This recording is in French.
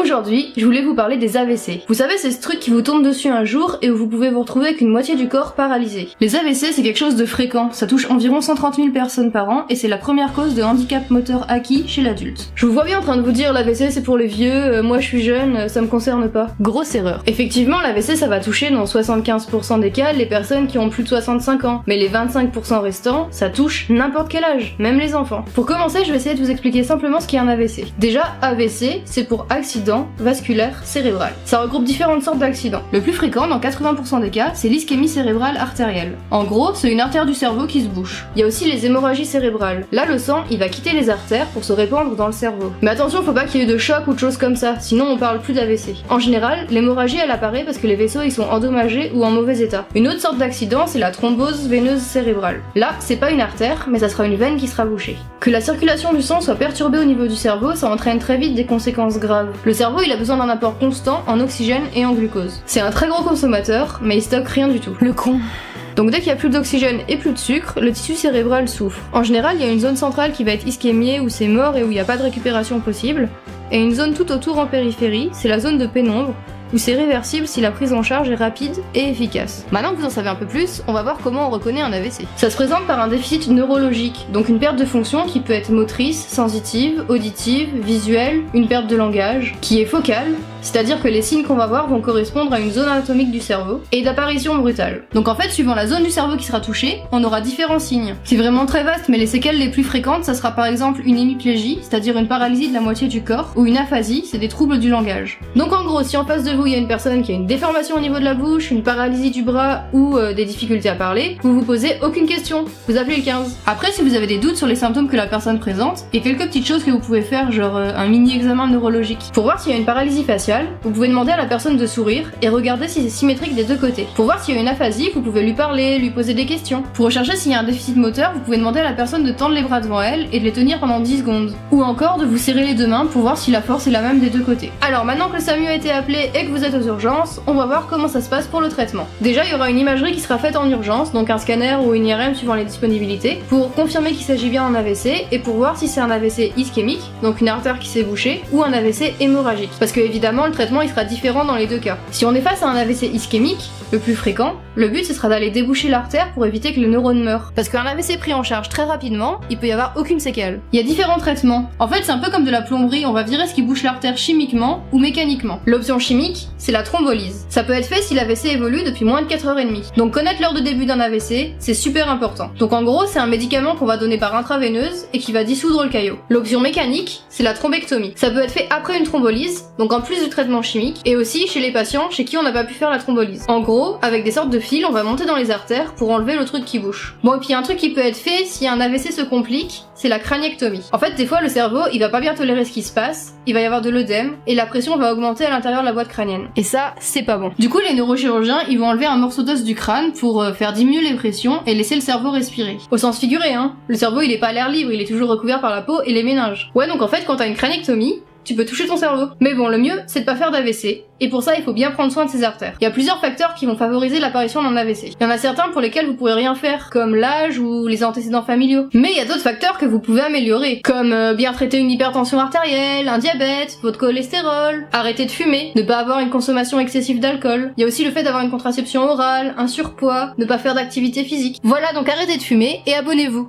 Aujourd'hui, je voulais vous parler des AVC. Vous savez, c'est ce truc qui vous tombe dessus un jour et où vous pouvez vous retrouver avec une moitié du corps paralysé. Les AVC, c'est quelque chose de fréquent, ça touche environ 130 000 personnes par an et c'est la première cause de handicap moteur acquis chez l'adulte. Je vous vois bien en train de vous dire l'AVC c'est pour les vieux, moi je suis jeune, ça me concerne pas. Grosse erreur. Effectivement, l'AVC ça va toucher dans 75% des cas les personnes qui ont plus de 65 ans, mais les 25% restants, ça touche n'importe quel âge, même les enfants. Pour commencer, je vais essayer de vous expliquer simplement ce qu'est un AVC. Déjà, AVC, c'est pour accident vasculaire cérébral. Ça regroupe différentes sortes d'accidents. Le plus fréquent, dans 80% des cas, c'est l'ischémie cérébrale artérielle. En gros, c'est une artère du cerveau qui se bouche. Il y a aussi les hémorragies cérébrales. Là, le sang, il va quitter les artères pour se répandre dans le cerveau. Mais attention, faut pas qu'il y ait de choc ou de choses comme ça, sinon on parle plus d'AVC. En général, l'hémorragie, elle apparaît parce que les vaisseaux, ils sont endommagés ou en mauvais état. Une autre sorte d'accident, c'est la thrombose veineuse cérébrale. Là, c'est pas une artère, mais ça sera une veine qui sera bouchée. Que la circulation du sang soit perturbée au niveau du cerveau, ça entraîne très vite des conséquences graves. Le cerveau, il a besoin d'un apport constant en oxygène et en glucose. C'est un très gros consommateur, mais il stocke rien du tout. Le con. Donc dès qu'il y a plus d'oxygène et plus de sucre, le tissu cérébral souffre. En général, il y a une zone centrale qui va être ischémiée où c'est mort et où il n'y a pas de récupération possible, et une zone tout autour en périphérie, c'est la zone de pénombre, où c'est réversible si la prise en charge est rapide et efficace. Maintenant que vous en savez un peu plus, on va voir comment on reconnaît un AVC. Ça se présente par un déficit neurologique, donc une perte de fonction qui peut être motrice, sensitive, auditive, visuelle, une perte de langage, qui est focale, c'est-à-dire que les signes qu'on va voir vont correspondre à une zone anatomique du cerveau, et d'apparition brutale. Donc en fait, suivant la zone du cerveau qui sera touchée, on aura différents signes. C'est vraiment très vaste, mais les séquelles les plus fréquentes, ça sera par exemple une hémiplégie, c'est-à-dire une paralysie de la moitié du corps, ou une aphasie, c'est des troubles du langage. Donc en gros, si en face de vous il y a une personne qui a une déformation au niveau de la bouche, une paralysie du bras ou des difficultés à parler, vous vous posez aucune question, vous appelez le 15. Après, si vous avez des doutes sur les symptômes que la personne présente, il y a quelques petites choses que vous pouvez faire, genre un mini-examen neurologique. Pour voir s'il y a une paralysie faciale, vous pouvez demander à la personne de sourire et regarder si c'est symétrique des deux côtés. Pour voir s'il y a une aphasie, vous pouvez lui parler, lui poser des questions. Pour rechercher s'il y a un déficit moteur, vous pouvez demander à la personne de tendre les bras devant elle et de les tenir pendant 10 secondes. Ou encore de vous serrer les deux mains pour voir si la force est la même des deux côtés. Alors maintenant que le SAMU a été appelé et que vous êtes aux urgences, on va voir comment ça se passe pour le traitement. Déjà, il y aura une imagerie qui sera faite en urgence, donc un scanner ou une IRM suivant les disponibilités, pour confirmer qu'il s'agit bien d'un AVC et pour voir si c'est un AVC ischémique, donc une artère qui s'est bouchée, ou un AVC hémorragique. Parce que évidemment, le traitement il sera différent dans les deux cas. Si on est face à un AVC ischémique, le plus fréquent, le but ce sera d'aller déboucher l'artère pour éviter que le neurone meure. Parce qu'un AVC pris en charge très rapidement, il peut y avoir aucune séquelle. Il y a différents traitements. En fait, c'est un peu comme de la plomberie, on va virer ce qui bouche l'artère chimiquement ou mécaniquement. L'option chimique, c'est la thrombolyse. Ça peut être fait si l'AVC évolue depuis moins de 4h30. Donc connaître l'heure de début d'un AVC, c'est super important. Donc en gros, c'est un médicament qu'on va donner par intraveineuse et qui va dissoudre le caillot. L'option mécanique, c'est la thrombectomie. Ça peut être fait après une thrombolyse, donc en plus du traitement chimique, et aussi chez les patients chez qui on n'a pas pu faire la thrombolyse. En gros, avec des sortes de fils, on va monter dans les artères pour enlever le truc qui bouche. Bon, et puis un truc qui peut être fait si un AVC se complique, c'est la craniectomie. En fait, des fois, le cerveau, il va pas bien tolérer ce qui se passe, il va y avoir de l'œdème, et la pression va augmenter à l'intérieur de la boîte crânienne. Et ça, c'est pas bon. Du coup, les neurochirurgiens, ils vont enlever un morceau d'os du crâne pour faire diminuer les pressions et laisser le cerveau respirer. Au sens figuré, hein. Le cerveau, il est pas à l'air libre, il est toujours recouvert par la peau et les méninges. Ouais, donc en fait, quand t'as une craniectomie, tu peux toucher ton cerveau. Mais bon, le mieux, c'est de pas faire d'AVC. Et pour ça, il faut bien prendre soin de ses artères. Il y a plusieurs facteurs qui vont favoriser l'apparition d'un AVC. Il y en a certains pour lesquels vous pourrez rien faire, comme l'âge ou les antécédents familiaux. Mais il y a d'autres facteurs que vous pouvez améliorer, comme bien traiter une hypertension artérielle, un diabète, votre cholestérol, arrêter de fumer, ne pas avoir une consommation excessive d'alcool. Il y a aussi le fait d'avoir une contraception orale, un surpoids, ne pas faire d'activité physique. Voilà, donc arrêtez de fumer et abonnez-vous.